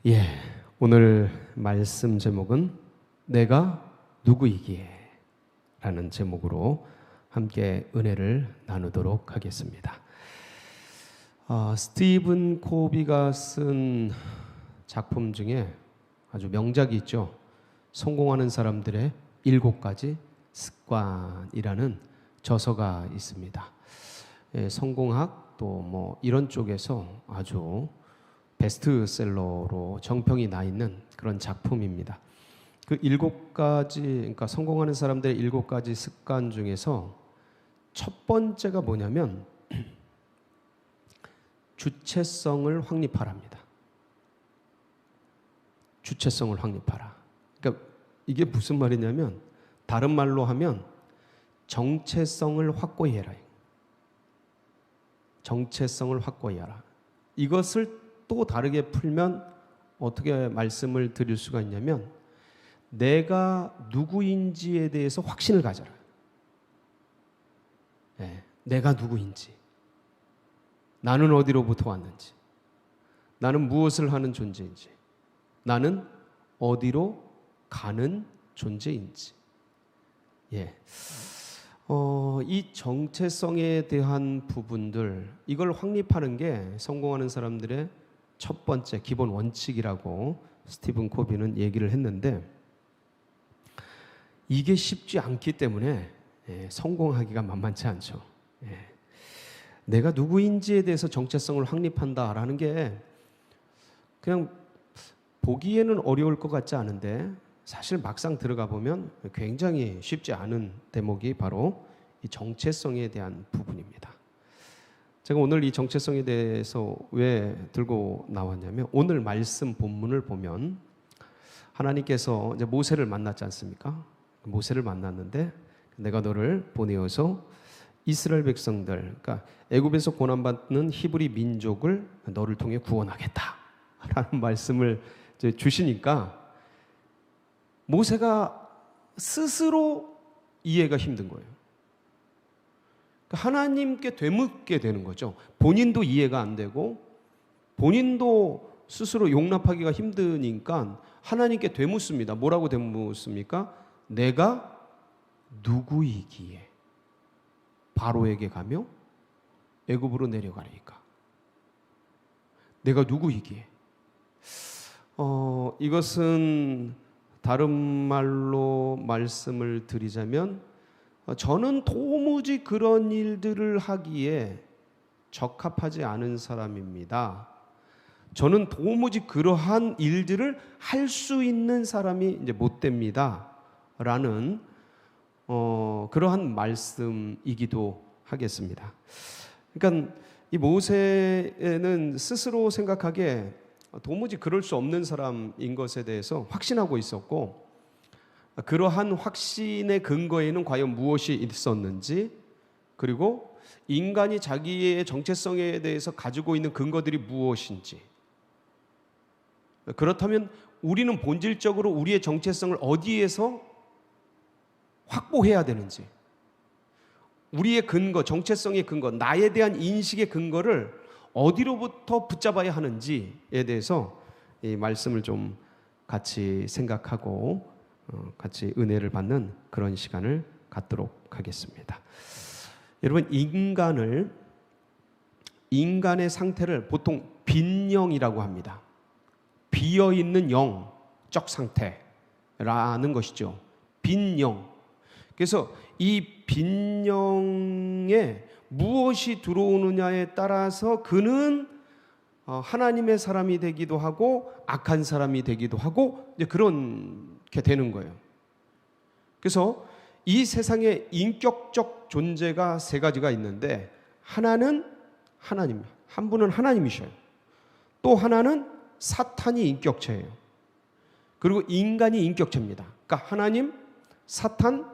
예, 오늘 말씀 제목은 내가 누구이기에 라는 제목으로 함께 은혜를 나누도록 하겠습니다. 스티븐 코비가 쓴 작품 중에 아주 명작이 있죠. 성공하는 사람들의 7가지 습관이라는 저서가 있습니다. 예, 성공학 또 뭐 이런 쪽에서 아주 베스트셀러로 정평이 나 있는 그런 작품입니다. 그 7가지, 그러니까 성공하는 사람들의 7가지 습관 중에서 첫 번째가 뭐냐면 주체성을 확립하랍니다. 주체성을 확립하라. 그러니까 이게 무슨 말이냐면 다른 말로 하면 정체성을 확고히 해라. 정체성을 확고히 하라. 이것을 또 다르게 풀면 어떻게 말씀을 드릴 수가 있냐면 내가 누구인지에 대해서 확신을 가져라. 네, 내가 누구인지, 나는 어디로부터 왔는지, 나는 무엇을 하는 존재인지, 나는 어디로 가는 존재인지. 예. 이 정체성에 대한 부분들, 이걸 확립하는 게 성공하는 사람들의 첫 번째 기본 원칙이라고 스티븐 코비는 얘기를 했는데, 이게 쉽지 않기 때문에 성공하기가 만만치 않죠. 내가 누구인지에 대해서 정체성을 확립한다라는 게 그냥 보기에는 어려울 것 같지 않은데 사실 막상 들어가 보면 굉장히 쉽지 않은 대목이 바로 이 정체성에 대한 부분입니다. 제가 오늘 이 정체성에 대해서 왜 들고 나왔냐면 오늘 말씀 본문을 보면 하나님께서 이제 모세를 만났지 않습니까? 모세를 만났는데 내가 너를 보내어서 이스라엘 백성들, 그러니까 애굽에서 고난받는 히브리 민족을 너를 통해 구원하겠다라는 말씀을 이제 주시니까 모세가 스스로 이해가 힘든 거예요. 하나님께 되묻게 되는 거죠. 본인도 이해가 안 되고 본인도 스스로 용납하기가 힘드니까 하나님께 되묻습니다. 뭐라고 되묻습니까? 내가 누구이기에 바로에게 가며 애굽으로 내려가리까? 내가 누구이기에? 이것은 다른 말로 말씀을 드리자면 저는 도무지 그런 일들을 하기에 적합하지 않은 사람입니다. 저는 도무지 그러한 일들을 할 수 있는 사람이 이제 못 됩니다. 라는 그러한 말씀이기도 하겠습니다. 그러니까 이 모세는 스스로 생각하기에 도무지 그럴 수 없는 사람인 것에 대해서 확신하고 있었고, 그러한 확신의 근거에는 과연 무엇이 있었는지, 그리고 인간이 자기의 정체성에 대해서 가지고 있는 근거들이 무엇인지, 그렇다면 우리는 본질적으로 우리의 정체성을 어디에서 확보해야 되는지, 우리의 근거, 정체성의 근거, 나에 대한 인식의 근거를 어디로부터 붙잡아야 하는지에 대해서 이 말씀을 좀 같이 생각하고 같이 은혜를 받는 그런 시간을 갖도록 하겠습니다. 여러분, 인간의 상태를 보통 빈영이라고 합니다. 비어있는 영적 상태라는 것이죠. 빈영. 그래서 이 빈영에 무엇이 들어오느냐에 따라서 그는 하나님의 사람이 되기도 하고 악한 사람이 되기도 하고 이제 그렇게 되는 거예요. 그래서 이 세상에 인격적 존재가 3가지가 있는데 하나는 하나님, 한 분은 하나님이셔요. 또 하나는 사탄이 인격체예요. 그리고 인간이 인격체입니다. 그러니까 하나님, 사탄,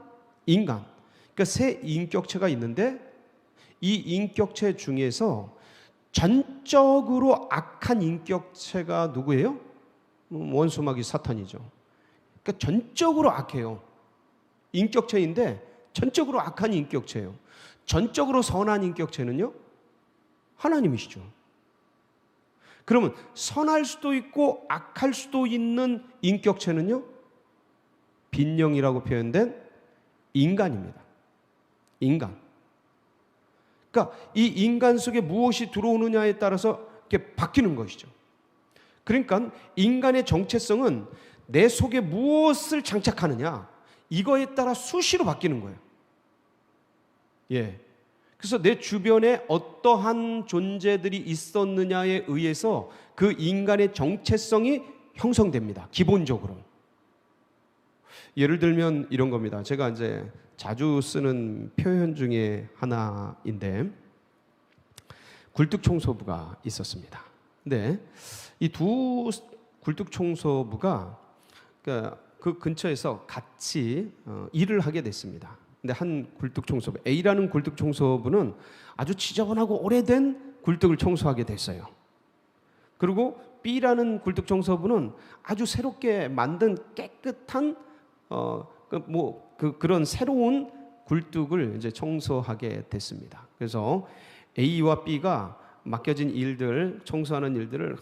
인간. 그러니까 3 인격체가 있는데 이 인격체 중에서 전적으로 악한 인격체가 누구예요? 원수마귀 사탄이죠. 그러니까 전적으로 악해요. 인격체인데 전적으로 악한 인격체예요. 전적으로 선한 인격체는요? 하나님이시죠. 그러면 선할 수도 있고 악할 수도 있는 인격체는요, 빈령이라고 표현된 인간입니다. 인간. 그러니까 이 인간 속에 무엇이 들어오느냐에 따라서 이렇게 바뀌는 것이죠. 그러니까 인간의 정체성은 내 속에 무엇을 장착하느냐, 이거에 따라 수시로 바뀌는 거예요. 예. 그래서 내 주변에 어떠한 존재들이 있었느냐에 의해서 그 인간의 정체성이 형성됩니다. 기본적으로. 예를 들면 이런 겁니다. 제가 이제 자주 쓰는 표현 중에 하나인데, 굴뚝청소부가 있었습니다. 근데 이 두 굴뚝청소부가 그 근처에서 같이 일을 하게 됐습니다. 근데 한 굴뚝청소부, A라는 굴뚝청소부는 아주 지저분하고 오래된 굴뚝을 청소하게 됐어요. 그리고 B라는 굴뚝청소부는 아주 새롭게 만든 깨끗한 그런 새로운 굴뚝을 이제 청소하게 됐습니다. 그래서 A와 B가 맡겨진 일들, 청소하는 일들을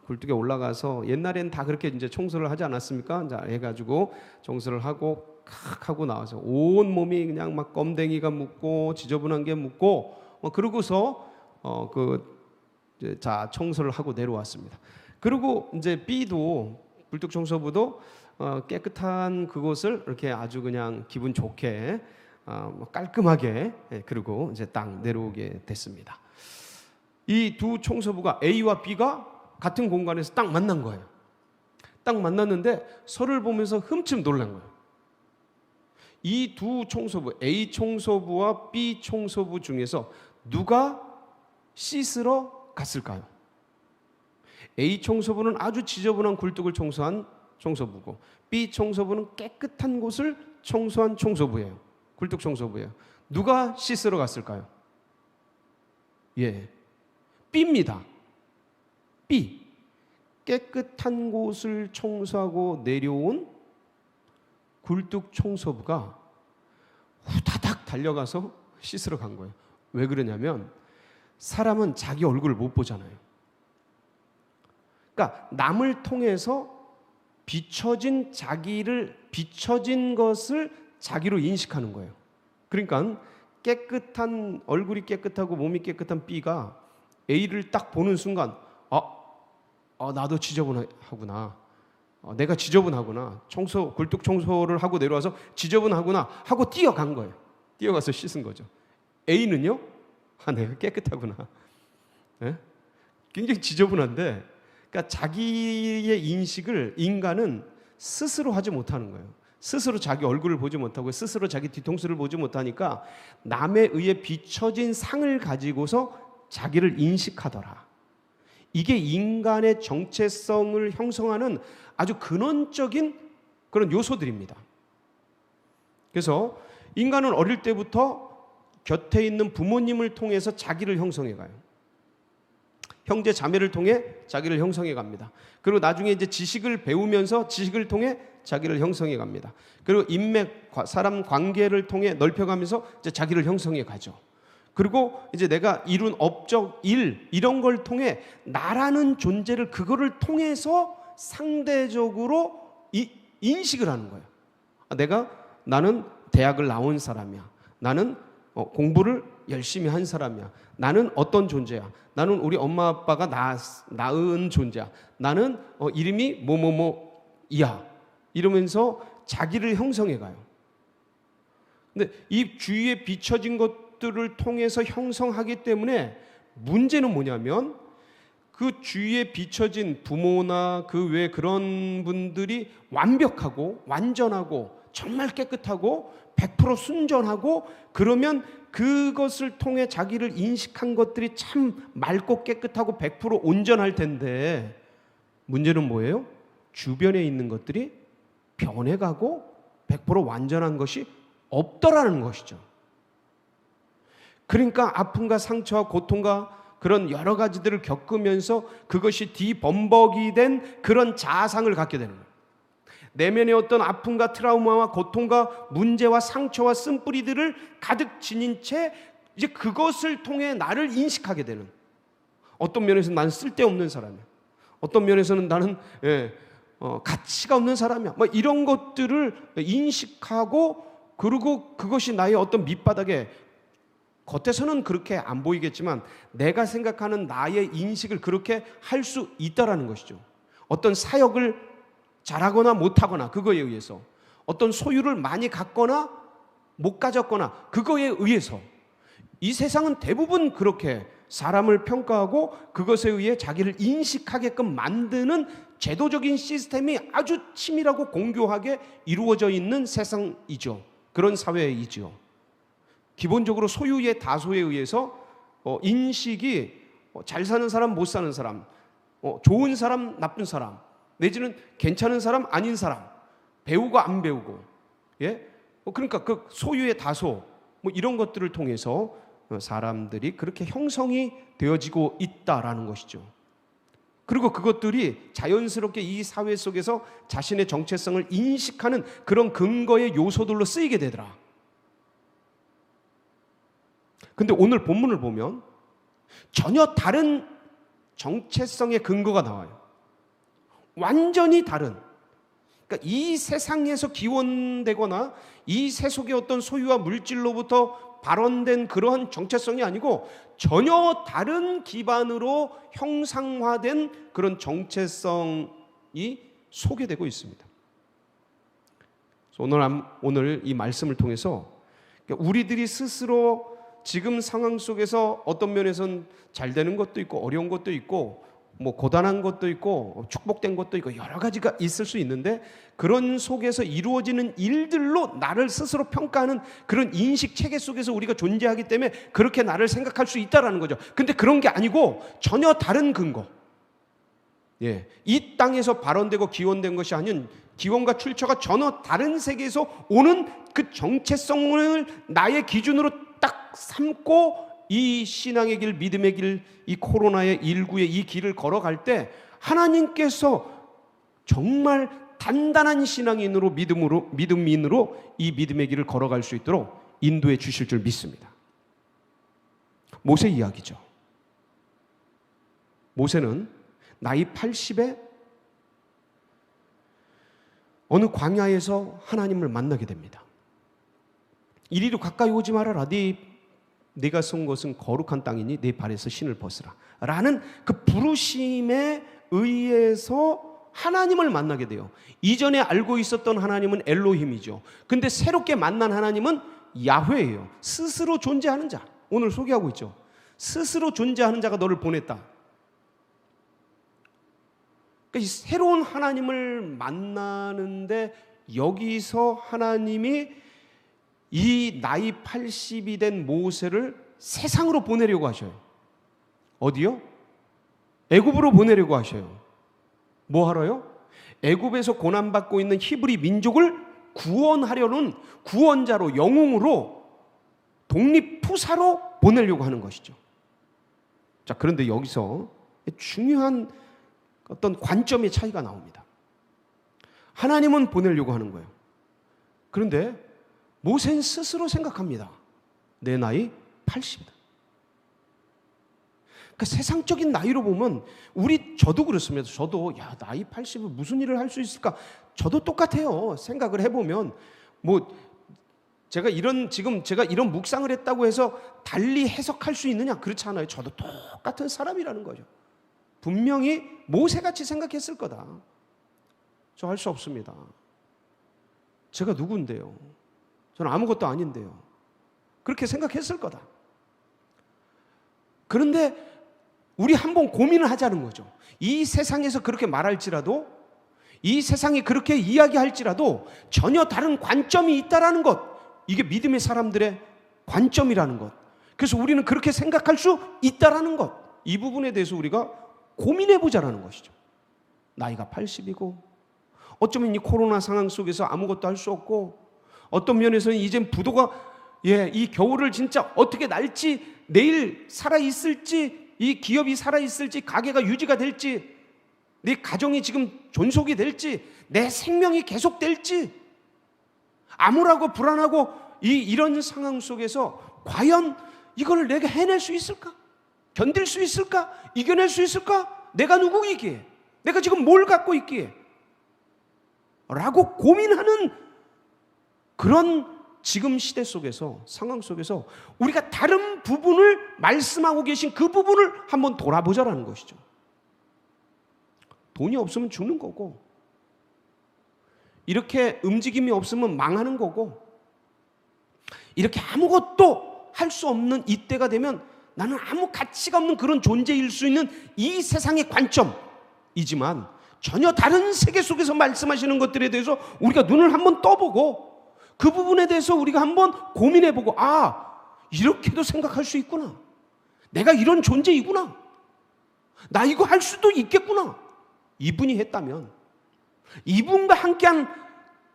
굴뚝에 올라가서, 옛날엔 다 그렇게 이제 청소를 하지 않았습니까? 자, 해가지고 청소를 하고 하고 나와서 온 몸이 그냥 막 껌댕이가 묻고 지저분한 게 묻고, 그러고서 자, 청소를 하고 내려왔습니다. 그리고 이제 B도, 굴뚝 청소부도 깨끗한 그곳을 이렇게 아주 그냥 기분 좋게 깔끔하게, 그리고 이제 딱 내려오게 됐습니다. 이 두 청소부가, A와 B가 같은 공간에서 딱 만난 거예요. 딱 만났는데 서로를 보면서 흠칫 놀란 거예요. 이 두 청소부, A 청소부와 B 청소부 중에서 누가 씻으러 갔을까요? A 청소부는 아주 지저분한 굴뚝을 청소한 청소부고, B 청소부는 깨끗한 곳을 청소한 청소부예요. 굴뚝 청소부예요. 누가 씻으러 갔을까요? 예, B입니다. B. 깨끗한 곳을 청소하고 내려온 굴뚝 청소부가 후다닥 달려가서 씻으러 간 거예요. 왜 그러냐면 사람은 자기 얼굴을 못 보잖아요. 그러니까 남을 통해서 비춰진 것을 자기로 인식하는 거예요. 그러니까 깨끗한, 얼굴이 깨끗하고 몸이 깨끗한 B가 A를 딱 보는 순간, 나도 지저분하구나, 내가 지저분하구나, 굴뚝 청소를 하고 내려와서 지저분하구나 하고 뛰어간 거예요. 뛰어가서 씻은 거죠. A는요, 내가 깨끗하구나, 굉장히 지저분한데, 그러니까 자기의 인식을 인간은 스스로 하지 못하는 거예요. 스스로 자기 얼굴을 보지 못하고 스스로 자기 뒤통수를 보지 못하니까 남에 의해 비춰진 상을 가지고서 자기를 인식하더라. 이게 인간의 정체성을 형성하는 아주 근원적인 그런 요소들입니다. 그래서 인간은 어릴 때부터 곁에 있는 부모님을 통해서 자기를 형성해 가요. 형제 자매를 통해 자기를 형성해 갑니다. 그리고 나중에 이제 지식을 배우면서 지식을 통해 자기를 형성해 갑니다. 그리고 인맥, 사람 관계를 통해 넓혀가면서 이제 자기를 형성해 가죠. 그리고 이제 내가 이룬 업적, 일, 이런 걸 통해 나라는 존재를, 그거를 통해서 상대적으로 인식을 하는 거예요. 나는 대학을 나온 사람이야. 나는 공부를 열심히 한 사람이야. 나는 어떤 존재야. 나는 우리 엄마 아빠가 낳은 존재야. 나는 이름이 뭐뭐뭐이야. 이러면서 자기를 형성해 가요. 근데 이 주위에 비춰진 것들을 통해서 형성하기 때문에 문제는 뭐냐면, 그 주위에 비춰진 부모나 그 외 그런 분들이 완벽하고 완전하고 정말 깨끗하고 100% 순전하고, 그러면 그것을 통해 자기를 인식한 것들이 참 맑고 깨끗하고 100% 온전할 텐데, 문제는 뭐예요? 주변에 있는 것들이 변해가고 100% 완전한 것이 없더라는 것이죠. 그러니까 아픔과 상처와 고통과 그런 여러 가지들을 겪으면서 그것이 뒤범벅이 된 그런 자아상을 갖게 되는 거예요. 내면의 어떤 아픔과 트라우마와 고통과 문제와 상처와 쓴뿌리들을 가득 지닌 채 이제 그것을 통해 나를 인식하게 되는, 어떤 면에서 난 쓸데없는 사람이야. 어떤 면에서는 나는 가치가 없는 사람이야. 뭐 이런 것들을 인식하고, 그리고 그것이 나의 어떤 밑바닥에, 겉에서는 그렇게 안 보이겠지만 내가 생각하는 나의 인식을 그렇게 할 수 있다라는 것이죠. 어떤 사역을 잘하거나 못하거나 그거에 의해서, 어떤 소유를 많이 갖거나 못 가졌거나 그거에 의해서, 이 세상은 대부분 그렇게 사람을 평가하고 그것에 의해 자기를 인식하게끔 만드는 제도적인 시스템이 아주 치밀하고 공교하게 이루어져 있는 세상이죠. 그런 사회이죠. 기본적으로 소유의 다소에 의해서 인식이 잘 사는 사람, 못 사는 사람, 좋은 사람, 나쁜 사람, 내지는 괜찮은 사람, 아닌 사람, 배우고 안 배우고, 그러니까 그 소유의 다소, 뭐 이런 것들을 통해서 사람들이 그렇게 형성이 되어지고 있다라는 것이죠. 그리고 그것들이 자연스럽게 이 사회 속에서 자신의 정체성을 인식하는 그런 근거의 요소들로 쓰이게 되더라. 근데 오늘 본문을 보면 전혀 다른 정체성의 근거가 나와요. 완전히 다른. 그러니까 이 세상에서 기원되거나 이 세속의 어떤 소유와 물질로부터 발원된 그러한 정체성이 아니고 전혀 다른 기반으로 형상화된 그런 정체성이 소개되고 있습니다. 오늘 이 말씀을 통해서 우리들이 스스로 지금 상황 속에서 어떤 면에서는 잘 되는 것도 있고 어려운 것도 있고 뭐 고단한 것도 있고 축복된 것도 있고 여러 가지가 있을 수 있는데, 그런 속에서 이루어지는 일들로 나를 스스로 평가하는 그런 인식 체계 속에서 우리가 존재하기 때문에 그렇게 나를 생각할 수 있다라는 거죠. 근데 그런 게 아니고 전혀 다른 근거, 이 땅에서 발원되고 기원된 것이 아닌 기원과 출처가 전혀 다른 세계에서 오는 그 정체성을 나의 기준으로 딱 삼고 이 신앙의 길, 믿음의 길, 이 코로나의 19의 이 길을 걸어갈 때 하나님께서 정말 단단한 신앙인으로 믿음인으로 이 믿음의 길을 걸어갈 수 있도록 인도해 주실 줄 믿습니다. 모세 이야기죠. 모세는 나이 80에 어느 광야에서 하나님을 만나게 됩니다. 이리로 가까이 오지 말아라. 네가 쏜 것은 거룩한 땅이니 네 발에서 신을 벗으라 라는 그 부르심에 의해서 하나님을 만나게 돼요. 이전에 알고 있었던 하나님은 엘로힘이죠. 근데 새롭게 만난 하나님은 야훼예요. 스스로 존재하는 자. 오늘 소개하고 있죠. 스스로 존재하는 자가 너를 보냈다. 그러니까 이 새로운 하나님을 만나는데 여기서 하나님이 이 나이 80이 된 모세를 세상으로 보내려고 하셔요. 어디요? 애굽으로 보내려고 하셔요. 뭐 하러요? 애굽에서 고난받고 있는 히브리 민족을 구원하려는 구원자로, 영웅으로, 독립투사로 보내려고 하는 것이죠. 자, 그런데 여기서 중요한 어떤 관점의 차이가 나옵니다. 하나님은 보내려고 하는 거예요. 그런데 모세는 스스로 생각합니다. 내 나이 80이다. 그러니까 세상적인 나이로 보면 저도 그렇습니다. 저도 나이 80은 무슨 일을 할 수 있을까? 저도 똑같아요. 생각을 해보면 제가 이런 묵상을 했다고 해서 달리 해석할 수 있느냐? 그렇지 않아요. 저도 똑같은 사람이라는 거죠. 분명히 모세같이 생각했을 거다. 저 할 수 없습니다. 제가 누군데요? 저는 아무것도 아닌데요. 그렇게 생각했을 거다. 그런데 우리 한번 고민을 하자는 거죠. 이 세상에서 그렇게 말할지라도, 이 세상이 그렇게 이야기할지라도 전혀 다른 관점이 있다라는 것, 이게 믿음의 사람들의 관점이라는 것. 그래서 우리는 그렇게 생각할 수 있다라는 것, 이 부분에 대해서 우리가 고민해보자라는 것이죠. 나이가 80이고 어쩌면 이 코로나 상황 속에서 아무것도 할 수 없고, 어떤 면에서는 이젠 부도가 이 겨울을 진짜 어떻게 날지, 내일 살아있을지, 이 기업이 살아있을지, 가게가 유지가 될지, 내 가정이 지금 존속이 될지, 내 생명이 계속될지, 암울하고 불안하고 이런 상황 속에서 과연 이걸 내가 해낼 수 있을까? 견딜 수 있을까? 이겨낼 수 있을까? 내가 누구이기에? 내가 지금 뭘 갖고 있기에? 라고 고민하는 그런 지금 시대 속에서, 상황 속에서 우리가 다른 부분을 말씀하고 계신 그 부분을 한번 돌아보자라는 것이죠. 돈이 없으면 죽는 거고, 이렇게 움직임이 없으면 망하는 거고, 이렇게 아무것도 할 수 없는 이때가 되면 나는 아무 가치가 없는 그런 존재일 수 있는 이 세상의 관점이지만, 전혀 다른 세계 속에서 말씀하시는 것들에 대해서 우리가 눈을 한번 떠보고 그 부분에 대해서 우리가 한번 고민해보고, 이렇게도 생각할 수 있구나, 내가 이런 존재이구나, 나 이거 할 수도 있겠구나. 이분이 했다면, 이분과 함께한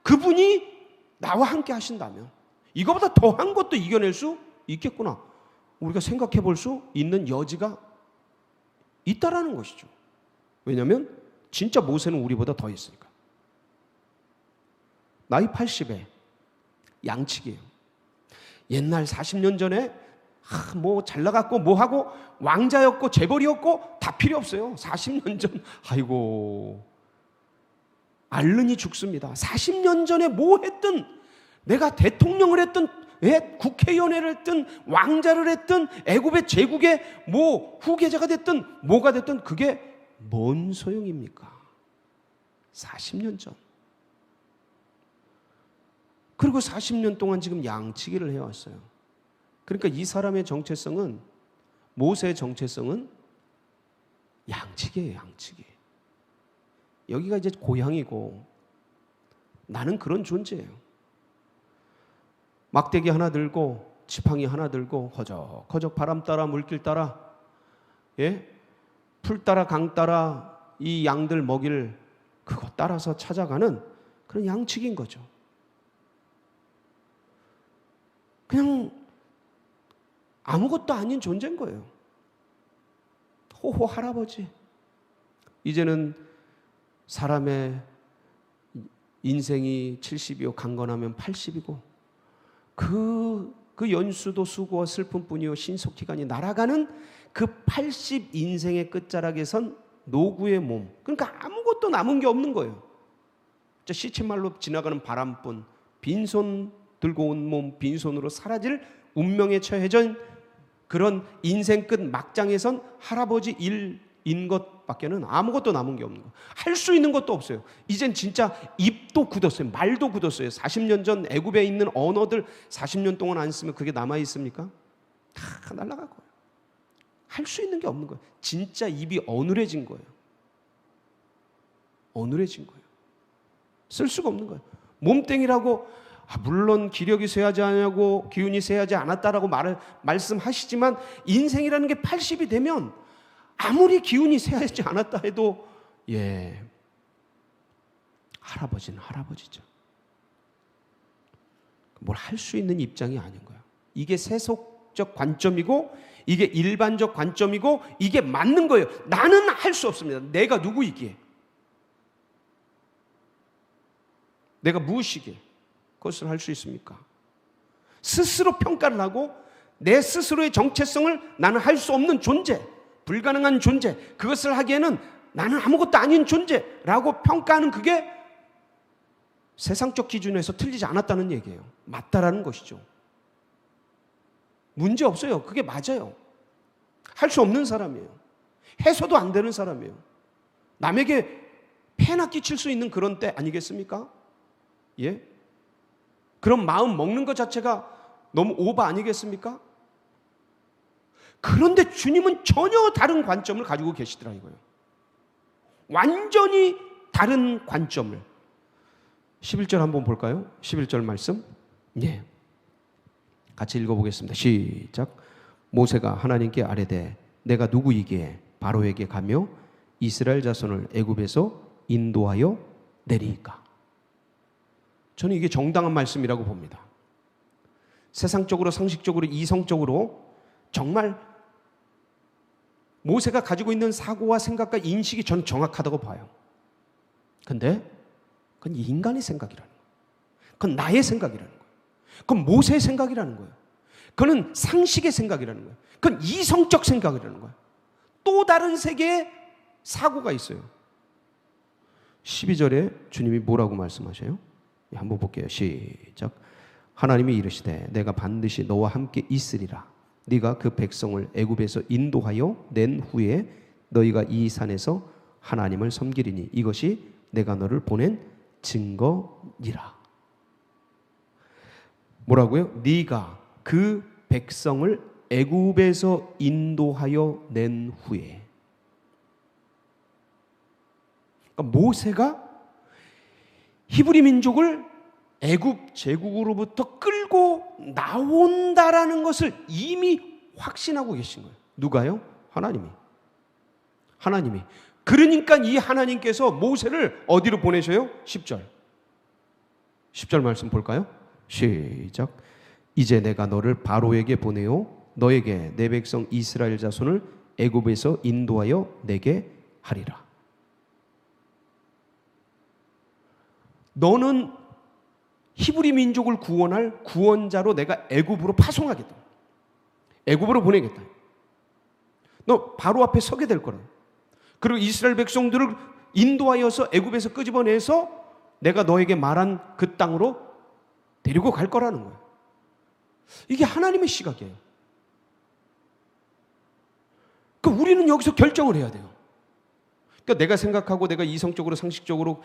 그분이 나와 함께 하신다면 이거보다 더한 것도 이겨낼 수 있겠구나, 우리가 생각해 볼 수 있는 여지가 있다라는 것이죠. 왜냐하면 진짜 모세는 우리보다 더 했으니까. 나이 80에 양치기예요. 옛날 40년 전에 뭐 잘나갔고 뭐하고 왕자였고 재벌이었고 다 필요 없어요. 40년 전, 아이고 앓느니 죽습니다. 40년 전에 뭐 했든, 내가 대통령을 했든 국회의원을 했든 왕자를 했든 애굽의 제국의 뭐 후계자가 됐든 뭐가 됐든 그게 뭔 소용입니까? 40년 전. 그리고 40년 동안 지금 양치기를 해왔어요. 그러니까 이 사람의 정체성은, 모세의 정체성은 양치기예요. 양치기. 여기가 이제 고향이고 나는 그런 존재예요. 막대기 하나 들고 지팡이 하나 들고 허적허적 바람 따라 물길 따라, 풀 따라 강 따라 이 양들 먹일 그거 따라서 찾아가는 그런 양치기인 거죠. 그냥 아무것도 아닌 존재인 거예요. 호호 할아버지. 이제는 사람의 인생이 70이요 강건하면 80이고 그 연수도 수고와 슬픔뿐이요 신속기간이 날아가는 그 80 인생의 끝자락에선 노구의 몸, 그러니까 아무것도 남은 게 없는 거예요. 시체말로 지나가는 바람뿐, 빈손 들고 온 몸, 빈손으로 사라질 운명에 처해진 그런 인생 끝 막장에선 할아버지 일인 것밖에는 아무것도 남은 게 없는 거예요. 할 수 있는 것도 없어요. 이젠 진짜 입도 굳었어요. 말도 굳었어요. 40년 전 애굽에 있는 언어들 40년 동안 안 쓰면 그게 남아 있습니까? 다 날아가고 할 수 있는 게 없는 거예요. 진짜 입이 어눌해진 거예요. 어눌해진 거예요. 쓸 수가 없는 거예요. 몸땡이라고 물론 기력이 쇠하지 않냐고 기운이 쇠하지 않았다라고 말씀하시지만 인생이라는 게 80이 되면 아무리 기운이 쇠하지 않았다 해도 할아버지는 할아버지죠. 뭘 할 수 있는 입장이 아닌 거예요. 이게 세속적 관점이고 이게 일반적 관점이고 이게 맞는 거예요. 나는 할 수 없습니다. 내가 누구이기에, 내가 무엇이기에 그것을 할 수 있습니까? 스스로 평가를 하고 내 스스로의 정체성을 나는 할 수 없는 존재, 불가능한 존재, 그것을 하기에는 나는 아무것도 아닌 존재라고 평가하는 그게 세상적 기준에서 틀리지 않았다는 얘기예요. 맞다라는 것이죠. 문제 없어요. 그게 맞아요. 할 수 없는 사람이에요. 해서도 안 되는 사람이에요. 남에게 폐나 끼칠 수 있는 그런 때 아니겠습니까? 그런 마음 먹는 것 자체가 너무 오버 아니겠습니까? 그런데 주님은 전혀 다른 관점을 가지고 계시더라 이거예요. 완전히 다른 관점을. 11절 한번 볼까요? 11절 말씀. 같이 읽어보겠습니다. 시작. 모세가 하나님께 아뢰되 내가 누구이기에 바로에게 가며 이스라엘 자손을 애굽에서 인도하여 내리이까. 저는 이게 정당한 말씀이라고 봅니다. 세상적으로, 상식적으로, 이성적으로 정말 모세가 가지고 있는 사고와 생각과 인식이 저는 정확하다고 봐요. 근데 그건 인간의 생각이라는 거예요. 그건 나의 생각이라는 거예요. 그건 모세의 생각이라는 거예요. 그건 상식의 생각이라는 거예요. 그건 이성적 생각이라는 거예요. 또 다른 세계의 사고가 있어요. 12절에 주님이 뭐라고 말씀하셔요? 한번 볼게요. 시작. 하나님이 이르시되 내가 반드시 너와 함께 있으리라. 네가 그 백성을 애굽에서 인도하여 낸 후에 너희가 이 산에서 하나님을 섬기리니 이것이 내가 너를 보낸 증거니라. 뭐라고요? 네가 그 백성을 애굽에서 인도하여 낸 후에. 그러니까 모세가 히브리 민족을 애굽 제국으로부터 끌고 나온다라는 것을 이미 확신하고 계신 거예요. 누가요? 하나님이. 그러니까 이 하나님께서 모세를 어디로 보내셔요? 10절 말씀 볼까요? 시작. 이제 내가 너를 바로에게 보내어 너에게 내 백성 이스라엘 자손을 애굽에서 인도하여 내게 하리라. 너는 히브리 민족을 구원할 구원자로 내가 애굽으로 파송하겠다. 애굽으로 보내겠다. 너 바로 앞에 서게 될 거라. 그리고 이스라엘 백성들을 인도하여서 애굽에서 끄집어내서 내가 너에게 말한 그 땅으로 데리고 갈 거라는 거예요. 이게 하나님의 시각이에요. 그러니까 우리는 여기서 결정을 해야 돼요. 그러니까 내가 생각하고 내가 이성적으로 상식적으로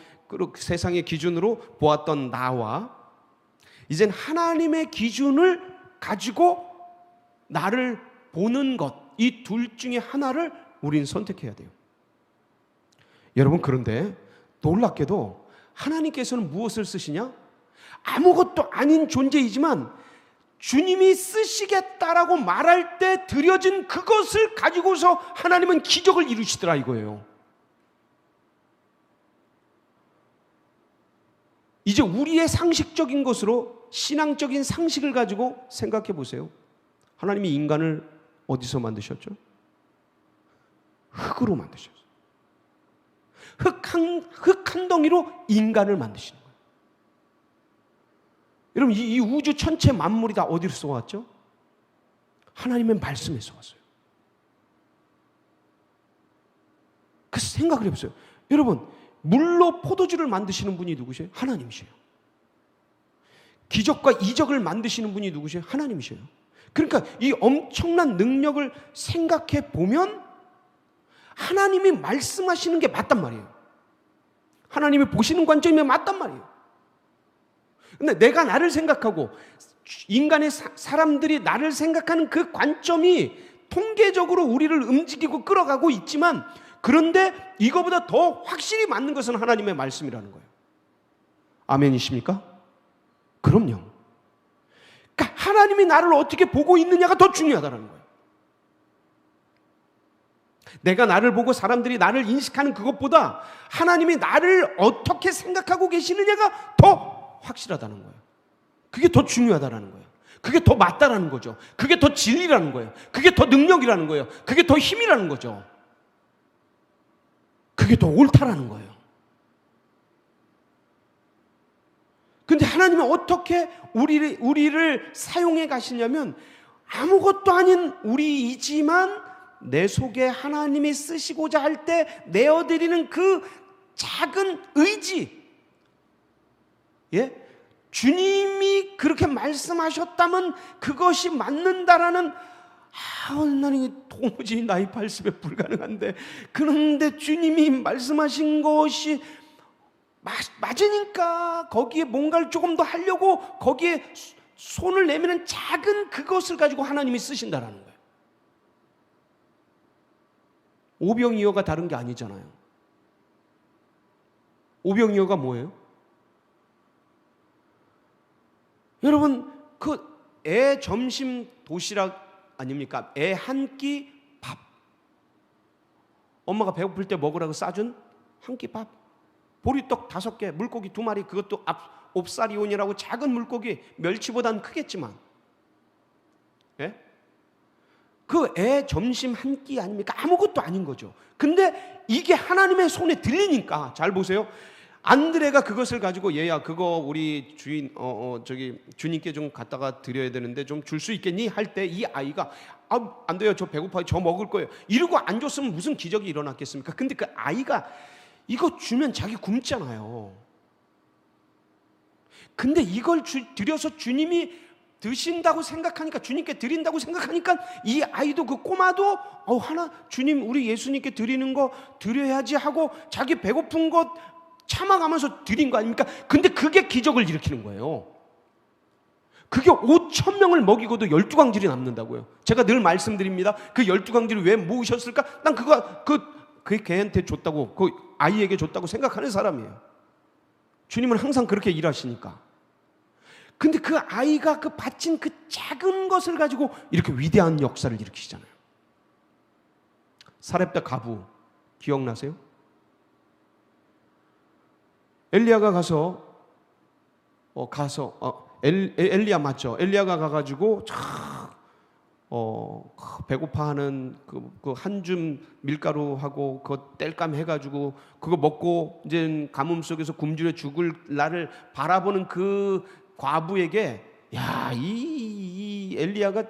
세상의 기준으로 보았던 나와 이젠 하나님의 기준을 가지고 나를 보는 것, 이 둘 중에 하나를 우리는 선택해야 돼요. 여러분, 그런데 놀랍게도 하나님께서는 무엇을 쓰시냐? 아무것도 아닌 존재이지만 주님이 쓰시겠다라고 말할 때 드려진 그것을 가지고서 하나님은 기적을 이루시더라 이거예요. 이제 우리의 상식적인 것으로 신앙적인 상식을 가지고 생각해 보세요. 하나님이 인간을 어디서 만드셨죠? 흙으로 만드셨어요. 흙 한 덩이로 인간을 만드시는 거예요. 여러분, 이 우주 전체 만물이 다 어디서 왔죠? 하나님의 말씀에서 왔어요. 그래서 생각을 해보세요. 여러분, 물로 포도주를 만드시는 분이 누구세요? 하나님이세요. 기적과 이적을 만드시는 분이 누구세요? 하나님이세요. 그러니까 이 엄청난 능력을 생각해 보면 하나님이 말씀하시는 게 맞단 말이에요. 하나님이 보시는 관점이 맞단 말이에요. 근데 내가 나를 생각하고 인간의 사람들이 나를 생각하는 그 관점이 통계적으로 우리를 움직이고 끌어가고 있지만, 그런데 이거보다 더 확실히 맞는 것은 하나님의 말씀이라는 거예요. 아멘이십니까? 그럼요. 그러니까 하나님이 나를 어떻게 보고 있느냐가 더 중요하다는 거예요. 내가 나를 보고 사람들이 나를 인식하는 그것보다 하나님이 나를 어떻게 생각하고 계시느냐가 더 확실하다는 거예요. 그게 더 중요하다는 거예요. 그게 더 맞다라는 거죠. 그게 더 진리라는 거예요. 그게 더 능력이라는 거예요. 그게 더 힘이라는 거죠. 그게 더 옳다라는 거예요. 근데 하나님은 어떻게 우리를 사용해 가시냐면, 아무것도 아닌 우리이지만 내 속에 하나님이 쓰시고자 할 때 내어드리는 그 작은 의지, 주님이 그렇게 말씀하셨다면 그것이 맞는다라는, 나는 도무지 나의 발습에 불가능한데, 그런데 주님이 말씀하신 것이 맞으니까 거기에 뭔가를 조금 더 하려고 거기에 손을 내미는 작은 그것을 가지고 하나님이 쓰신다라는 거예요. 오병이어가 다른 게 아니잖아요. 오병이어가 뭐예요? 여러분, 그 애 점심 도시락 아닙니까? 애 한 끼 밥. 엄마가 배고플 때 먹으라고 싸준 한 끼 밥. 보리떡 5개, 물고기 2마리, 그것도 옵사리온이라고 작은 물고기, 멸치보다는 크겠지만, 그 애 점심 한 끼 아닙니까? 아무것도 아닌 거죠. 근데 이게 하나님의 손에 들리니까, 잘 보세요. 안드레가 그것을 가지고, 얘야 그거 우리 주인 주님께 좀 갖다가 드려야 되는데 좀 줄 수 있겠니? 할 때 이 아이가 안 돼요, 저 배고파요, 저 먹을 거예요, 이러고 안 줬으면 무슨 기적이 일어났겠습니까? 근데 그 아이가 이거 주면 자기 굶잖아요. 근데 이걸 드려서 주님이 드신다고 생각하니까, 주님께 드린다고 생각하니까 이 아이도, 그 꼬마도 하나 주님, 우리 예수님께 드리는 거 드려야지 하고 자기 배고픈 것 참아가면서 드린 거 아닙니까? 근데 그게 기적을 일으키는 거예요. 그게 5,000명을 먹이고도 12광질이 남는다고요. 제가 늘 말씀드립니다. 그 12광질을 왜 모으셨을까? 난 그 걔한테 줬다고, 그 아이에게 줬다고 생각하는 사람이에요. 주님은 항상 그렇게 일하시니까. 근데 그 아이가 그 바친 그 작은 것을 가지고 이렇게 위대한 역사를 일으키시잖아요. 사렙다 과부 기억나세요? 엘리야가 엘리야 맞죠? 엘리야가 가가지고 배고파하는 그 한 줌 밀가루하고 그거 땔감 해가지고 그거 먹고 이제 가뭄 속에서 굶주려 죽을 나를 바라보는 그 과부에게, 이 엘리야가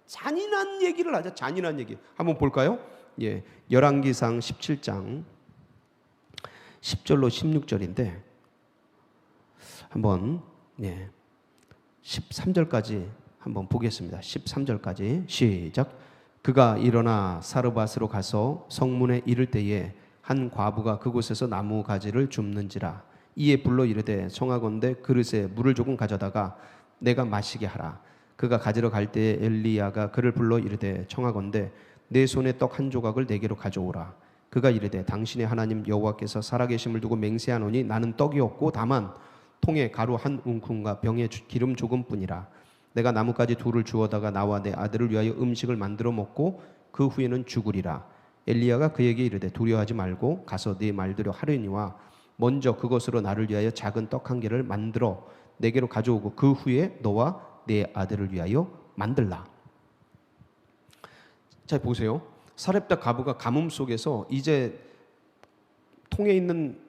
잔인한 얘기를 하자. 잔인한 얘기 한번 볼까요? 예, 열왕기상 17장 10절로 16절인데 한번 13절까지 한번 보겠습니다. 13절까지 시작. 그가 일어나 사르밧으로 가서 성문에 이를 때에 한 과부가 그곳에서 나무 가지를 줍는지라. 이에 불러 이르되 청하건대 그릇에 물을 조금 가져다가 내가 마시게 하라. 그가 가지러 갈 때에 엘리야가 그를 불러 이르되 청하건대 내 손에 떡 한 조각을 내게로 가져오라. 그가 이르되 당신의 하나님 여호와께서 살아계심을 두고 맹세하노니 나는 떡이 없고 다만 통에 가루 한 웅큼과 병에 기름 조금뿐이라. 내가 나뭇가지 둘을 주워다가 나와 내 아들을 위하여 음식을 만들어 먹고 그 후에는 죽으리라. 엘리야가 그에게 이르되 두려워하지 말고 가서 네 말대로 하려니와 먼저 그것으로 나를 위하여 작은 떡 한 개를 만들어 내게로 가져오고 그 후에 너와 내 아들을 위하여 만들라. 자, 보세요. 사렙다 과부가 가뭄 속에서 이제 통에 있는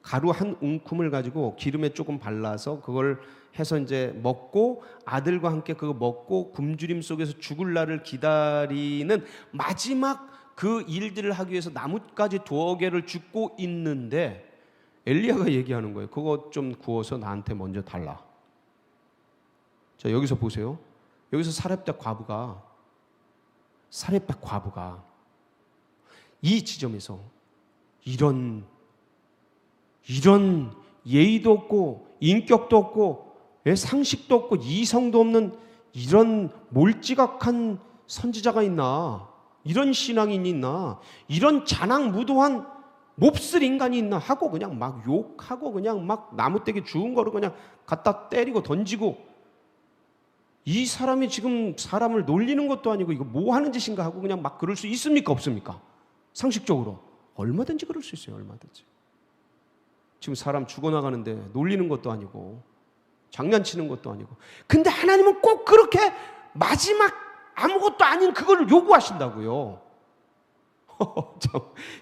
가루 한 웅큼을 가지고 기름에 조금 발라서 그걸 해서 이제 먹고 아들과 함께 그거 먹고 굶주림 속에서 죽을 날을 기다리는 마지막 그 일들을 하기 위해서 나뭇가지 2개를 줍고 있는데 엘리야가 얘기하는 거예요. 그거 좀 구워서 나한테 먼저 달라. 자, 여기서 보세요. 여기서 사렙다 과부가 이 지점에서 이런 예의도 없고 인격도 없고 상식도 없고 이성도 없는 이런 몰지각한 선지자가 있나? 이런 신앙인이 있나? 이런 자랑무도한 몹쓸 인간이 있나? 하고 그냥 막 욕하고 그냥 막 나무떼기 주운 거를 그냥 갖다 때리고 던지고, 이 사람이 지금 사람을 놀리는 것도 아니고 이거 뭐 하는 짓인가 하고 그냥 막 그럴 수 있습니까? 없습니까? 상식적으로 얼마든지 그럴 수 있어요. 얼마든지. 지금 사람 죽어나가는데 놀리는 것도 아니고 장난치는 것도 아니고, 근데 하나님은 꼭 그렇게 마지막 아무것도 아닌 그걸 요구하신다고요.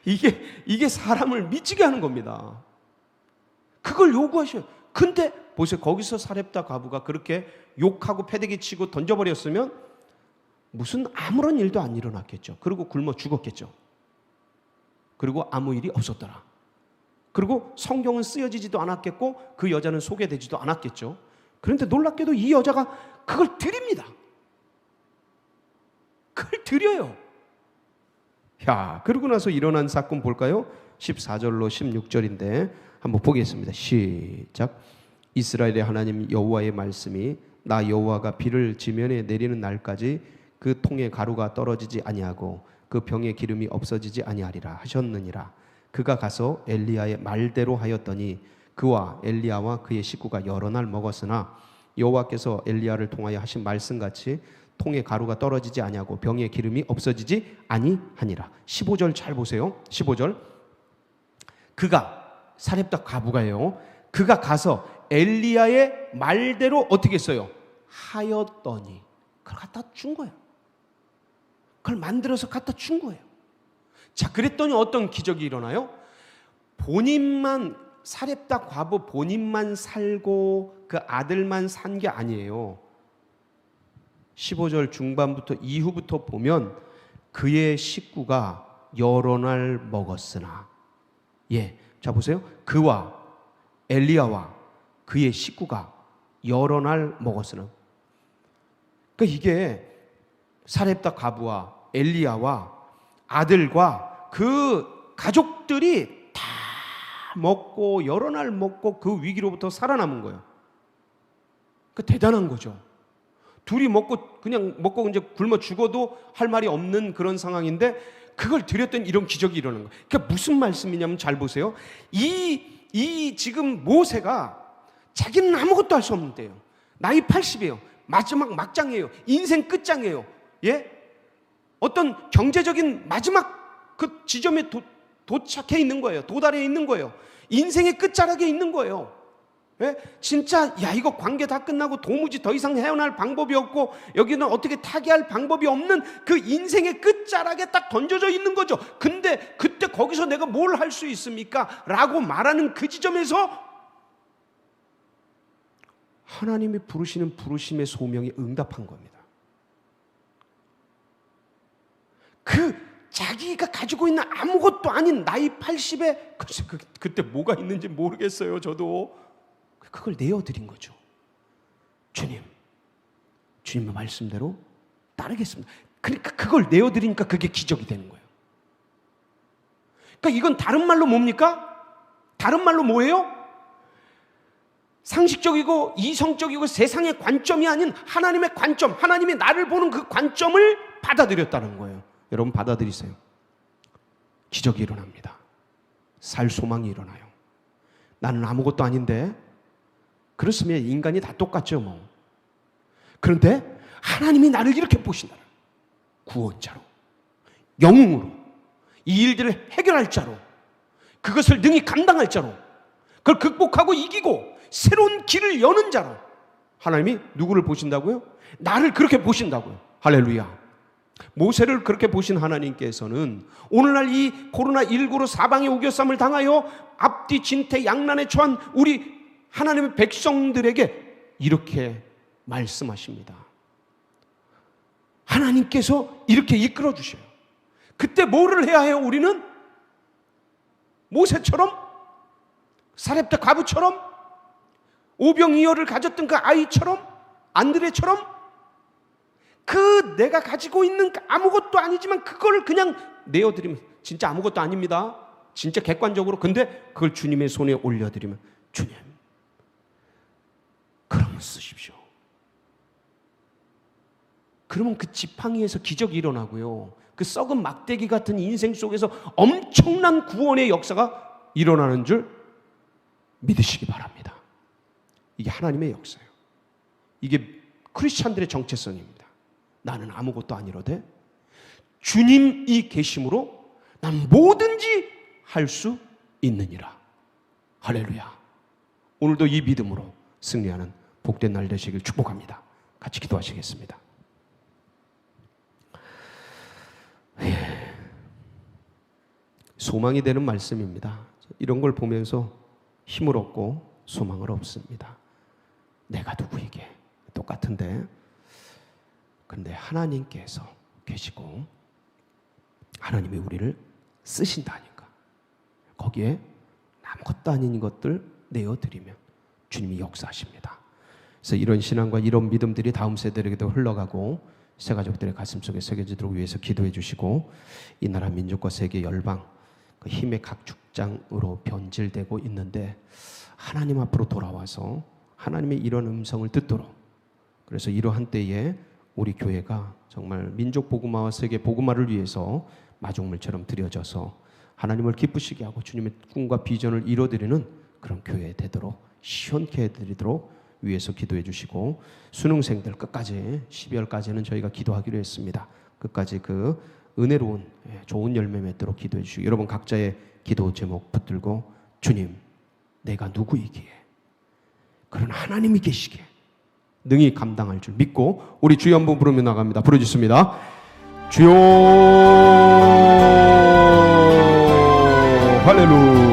이게 사람을 미치게 하는 겁니다. 그걸 요구하셔요. 근데 보세요. 거기서 사렙다 과부가 그렇게 욕하고 패대기 치고 던져버렸으면 무슨 아무런 일도 안 일어났겠죠. 그리고 굶어 죽었겠죠. 그리고 아무 일이 없었더라. 그리고 성경은 쓰여지지도 않았겠고 그 여자는 소개되지도 않았겠죠. 그런데 놀랍게도 이 여자가 그걸 드립니다. 그걸 드려요. 그러고 나서 일어난 사건 볼까요? 14절로 16절인데 한번 보겠습니다. 시작. 이스라엘의 하나님 여호와의 말씀이 나 여호와가 비를 지면에 내리는 날까지 그 통에 가루가 떨어지지 아니하고 그 병에 기름이 없어지지 아니하리라 하셨느니라. 그가 가서 엘리야의 말대로 하였더니 그와 엘리야와 그의 식구가 여러 날 먹었으나 여호와께서 엘리야를 통하여 하신 말씀같이 통에 가루가 떨어지지 아니하고 병에 기름이 없어지지 아니하니라. 15절 잘 보세요. 15절. 그가 사렙다 과부가요. 그가 가서 엘리야의 말대로 어떻게 했어요? 하였더니 그걸 갖다 준 거예요. 그걸 만들어서 갖다 준 거예요. 자, 그랬더니 어떤 기적이 일어나요? 사렙다 과부 본인만 살고 그 아들만 산 게 아니에요. 15절 중반부터 이후부터 보면 그의 식구가 여러 날 먹었으나, 예, 자 보세요. 그와 엘리야와 그의 식구가 여러 날 먹었으나. 그러니까 이게 사렙다 과부와 엘리야와 아들과 그 가족들이 다 먹고 여러 날 먹고 그 위기로부터 살아남은 거예요. 그 대단한 거죠. 둘이 먹고 그냥 먹고 이제 굶어 죽어도 할 말이 없는 그런 상황인데 그걸 드렸더니 이런 기적이 일어나는 거예요. 그러니까 무슨 말씀이냐면 잘 보세요. 이 지금 모세가 자기는 아무것도 할 수 없는데요. 나이 80이에요. 마지막 막장이에요. 인생 끝장이에요. 예? 어떤 경제적인 마지막 그 지점에 도착해 있는 거예요. 도달해 있는 거예요. 인생의 끝자락에 있는 거예요. 예? 진짜 야 이거 관계 다 끝나고 도무지 더 이상 헤어날 방법이 없고 여기는 어떻게 타개할 방법이 없는 그 인생의 끝자락에 딱 던져져 있는 거죠. 근데 그때 거기서 내가 뭘 할 수 있습니까? 라고 말하는 그 지점에서 하나님이 부르시는 부르심의 소명에 응답한 겁니다. 그 자기가 가지고 있는 아무것도 아닌 나이 80에 그때 뭐가 있는지 모르겠어요. 저도 그걸 내어드린 거죠. 주님의 말씀대로 따르겠습니다. 그러니까 그걸 내어드리니까 그게 기적이 되는 거예요. 그러니까 이건 다른 말로 뭡니까? 다른 말로 뭐예요? 상식적이고 이성적이고 세상의 관점이 아닌 하나님의 관점, 하나님이 나를 보는 그 관점을 받아들였다는 거예요. 여러분 받아들이세요. 기적이 일어납니다. 살 소망이 일어나요. 나는 아무것도 아닌데 그렇으면 인간이 다 똑같죠 뭐. 그런데 하나님이 나를 이렇게 보신다. 구원자로, 영웅으로, 이 일들을 해결할 자로, 그것을 능히 감당할 자로, 그걸 극복하고 이기고 새로운 길을 여는 자로 하나님이 누구를 보신다고요? 나를 그렇게 보신다고요. 할렐루야. 모세를 그렇게 보신 하나님께서는 오늘날 이 코로나19로 사방의 우겨쌈을 당하여 앞뒤 진퇴 양난에 처한 우리 하나님의 백성들에게 이렇게 말씀하십니다. 하나님께서 이렇게 이끌어 주셔요. 그때 뭐를 해야 해요? 우리는 모세처럼, 사렙다 과부처럼, 오병이어를 가졌던 그 아이처럼, 안드레처럼 그 내가 가지고 있는 아무것도 아니지만 그걸 그냥 내어드리면 진짜 아무것도 아닙니다. 진짜 객관적으로. 근데 그걸 주님의 손에 올려드리면 주님 그러면 쓰십시오. 그러면 그 지팡이에서 기적이 일어나고요. 그 썩은 막대기 같은 인생 속에서 엄청난 구원의 역사가 일어나는 줄 믿으시기 바랍니다. 이게 하나님의 역사예요. 이게 크리스찬들의 정체성입니다. 나는 아무것도 아니로되 주님이 계심으로 난 뭐든지 할 수 있느니라. 할렐루야. 오늘도 이 믿음으로 승리하는 복된 날 되시길 축복합니다. 같이 기도하시겠습니다. 소망이 되는 말씀입니다. 이런 걸 보면서 힘을 얻고 소망을 얻습니다. 내가 누구에게 똑같은데 그런데 하나님께서 계시고 하나님이 우리를 쓰신다니까 거기에 아무것도 아닌 것들 내어드리면 주님이 역사하십니다. 그래서 이런 신앙과 이런 믿음들이 다음 세대에게도 흘러가고 새가족들의 가슴속에 새겨지도록 위해서 기도해 주시고 이 나라 민족과 세계 열방 그 힘의 각 축장으로 변질되고 있는데 하나님 앞으로 돌아와서 하나님의 이런 음성을 듣도록 그래서 이러한 때에 우리 교회가 정말 민족 복음화와 세계 복음화를 위해서 마중물처럼 드려져서 하나님을 기쁘시게 하고 주님의 꿈과 비전을 이뤄드리는 그런 교회 되도록 시원케 해드리도록 위해서 기도해 주시고 수능생들 끝까지 12월까지는 저희가 기도하기로 했습니다. 끝까지 그 은혜로운 좋은 열매 맺도록 기도해 주시고 여러분 각자의 기도 제목 붙들고 주님 내가 누구이기에 그런 하나님이 계시기에 능히 감당할 줄 믿고 우리 주여 한번 부르며 나갑니다. 부르짖습니다. 주여 할렐루야.